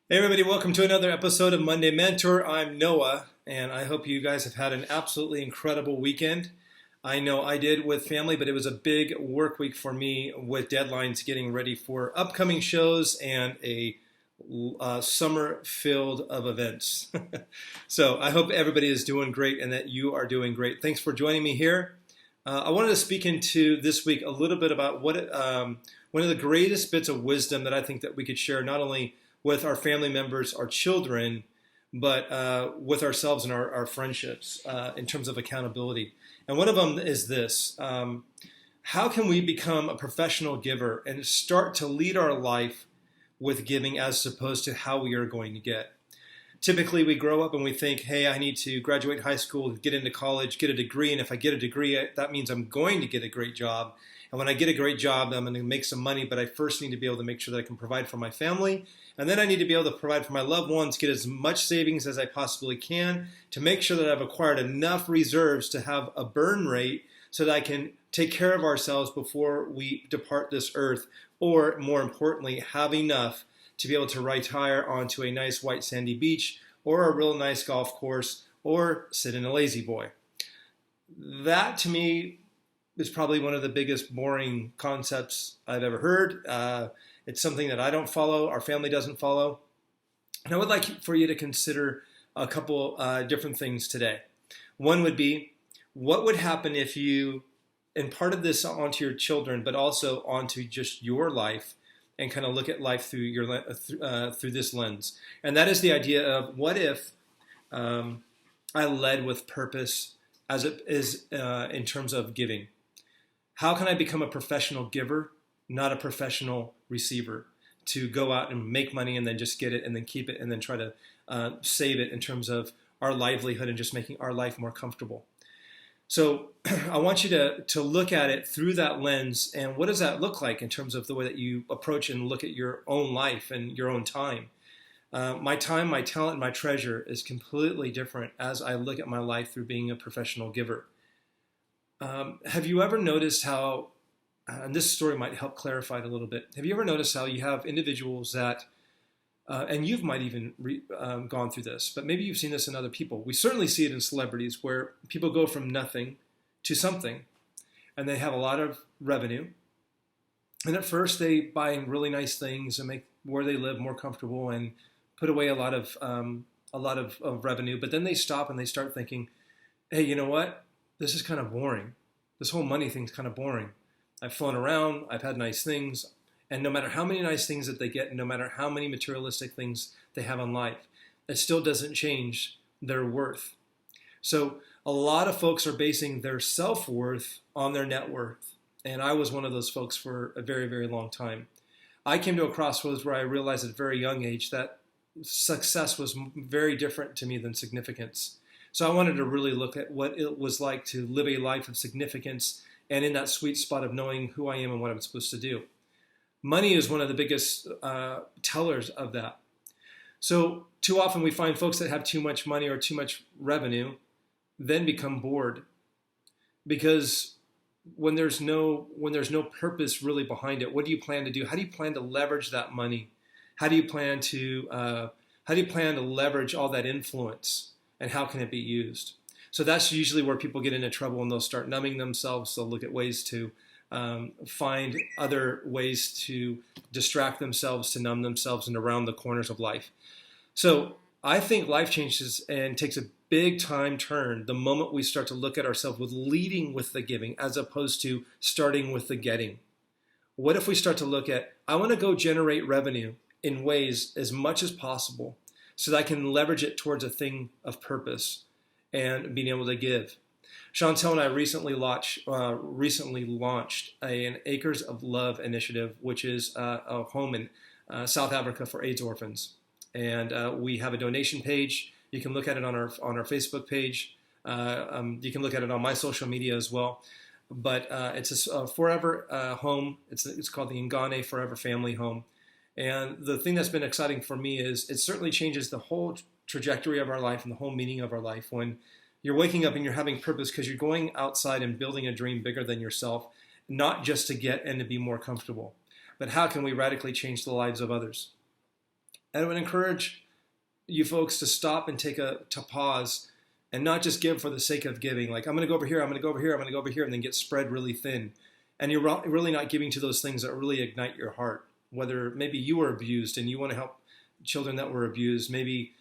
Hey everybody, welcome to another episode of Monday Mentor. I'm Noah, and I hope you guys have had an absolutely incredible weekend. I know I did with family, but it was a big work week for me with deadlines getting ready for upcoming shows and a summer filled of events. So I hope everybody is doing great and that you are doing great. Thanks for joining me here. I wanted to speak into this week a little bit about one of the greatest bits of wisdom that I think that we could share, not only with our family members, our children, but with ourselves and our friendships in terms of accountability. And one of them is this. How can we become a professional giver and start to lead our life with giving as opposed to how we are going to get? Typically, we grow up and we think, hey, I need to graduate high school, get into college, get a degree. And if I get a degree, that means I'm going to get a great job. And when I get a great job, I'm going to make some money. But I first need to be able to make sure that I can provide for my family. And then I need to be able to provide for my loved ones, get as much savings as I possibly can to make sure that I've acquired enough reserves to have a burn rate so that I can take care of ourselves before we depart this earth. Or more importantly, have enough to be able to retire onto a nice white sandy beach or a real nice golf course or sit in a lazy boy. That to me is probably one of the biggest boring concepts I've ever heard. It's something that I don't follow, our family doesn't follow. And I would like for you to consider a couple different things today. One would be, what would happen if you imparted this onto your children, but also onto just your life, and kind of look at life through this lens? And that is the idea of, what if I led with purpose as it is in terms of giving? How can I become a professional giver, not a professional receiver, to go out and make money and then just get it and then keep it and then try to save it in terms of our livelihood and just making our life more comfortable? So I want you to look at it through that lens. And what does that look like in terms of the way that you approach and look at your own life and your own time? My time, my talent, my treasure is completely different as I look at my life through being a professional giver. Have you ever noticed how, and this story might help clarify it a little bit, have you ever noticed how you have individuals that, and you might even gone through this, but maybe you've seen this in other people. We certainly see it in celebrities where people go from nothing to something, and they have a lot of revenue. And at first they buy really nice things and make where they live more comfortable and put away a lot of revenue. But then they stop and they start thinking, hey, you know what? This is kind of boring. This whole money thing's kind of boring. I've flown around, I've had nice things, and no matter how many nice things that they get, and no matter how many materialistic things they have in life, it still doesn't change their worth. So a lot of folks are basing their self-worth on their net worth. And I was one of those folks for a very, very long time. I came to a crossroads where I realized at a very young age that success was very different to me than significance. So I wanted to really look at what it was like to live a life of significance and in that sweet spot of knowing who I am and what I'm supposed to do. Money is one of the biggest tellers of that. So too often we find folks that have too much money or too much revenue then become bored, because when there's no purpose really behind it, what do you plan to do? How do you plan to leverage that money? How do you plan to leverage all that influence, and how can it be used? So that's usually where people get into trouble, and they'll start numbing themselves. They'll look at ways to find other ways to distract themselves, to numb themselves, and around the corners of life. So I think life changes and takes a big time turn the moment we start to look at ourselves with leading with the giving as opposed to starting with the getting. What if we start to look at, I want to go generate revenue in ways as much as possible so that I can leverage it towards a thing of purpose and being able to give. Chantel and I recently launched an Acres of Love initiative, which is a home in South Africa for AIDS orphans. And we have a donation page. You can look at it on our Facebook page. You can look at it on my social media as well. But it's a forever home. It's called the Ngane Forever Family Home. And the thing that's been exciting for me is it certainly changes the whole trajectory of our life and the whole meaning of our life when you're waking up and you're having purpose, because you're going outside and building a dream bigger than yourself, not just to get and to be more comfortable, but how can we radically change the lives of others? And I would encourage you folks to stop and to pause and not just give for the sake of giving. Like, I'm going to go over here, I'm going to go over here, I'm going to go over here, and then get spread really thin. And you're really not giving to those things that really ignite your heart. Whether maybe you were abused and you want to help children that were abused. Maybe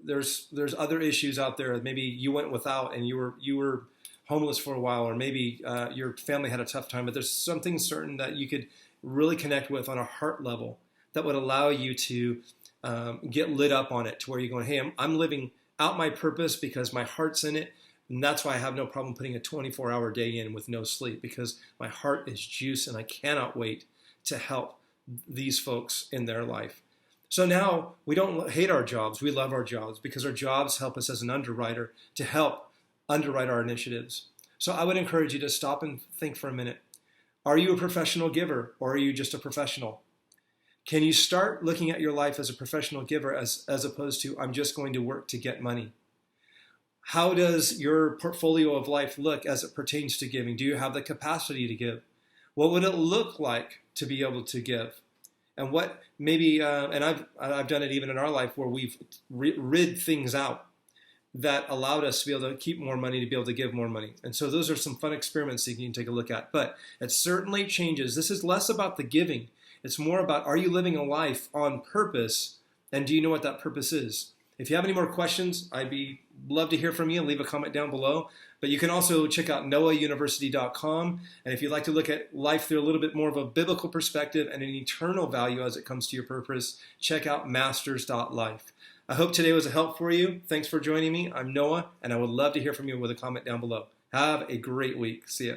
there's other issues out there. Maybe you went without and you were homeless for a while, or maybe your family had a tough time. But there's something certain that you could really connect with on a heart level that would allow you to get lit up on it, to where you're going, hey, I'm living out my purpose because my heart's in it. And that's why I have no problem putting a 24-hour day in with no sleep, because my heart is juice and I cannot wait to help these folks in their life. So now we don't hate our jobs. We love our jobs because our jobs help us as an underwriter to help underwrite our initiatives. So I would encourage you to stop and think for a minute. Are you a professional giver, or are you just a professional? Can you start looking at your life as a professional giver as opposed to, I'm just going to work to get money? How does your portfolio of life look as it pertains to giving? Do you have the capacity to give? What would it look like to be able to give? And what maybe, and I've done it even in our life, where we've rid things out that allowed us to be able to keep more money, to be able to give more money. And so those are some fun experiments that you can take a look at. But it certainly changes. This is less about the giving. It's more about, are you living a life on purpose? And do you know what that purpose is? If you have any more questions, love to hear from you. Leave a comment down below. But you can also check out noahuniversity.com. And if you'd like to look at life through a little bit more of a biblical perspective and an eternal value as it comes to your purpose, check out masters.life. I hope today was a help for you. Thanks for joining me. I'm Noah, and I would love to hear from you with a comment down below. Have a great week. See ya.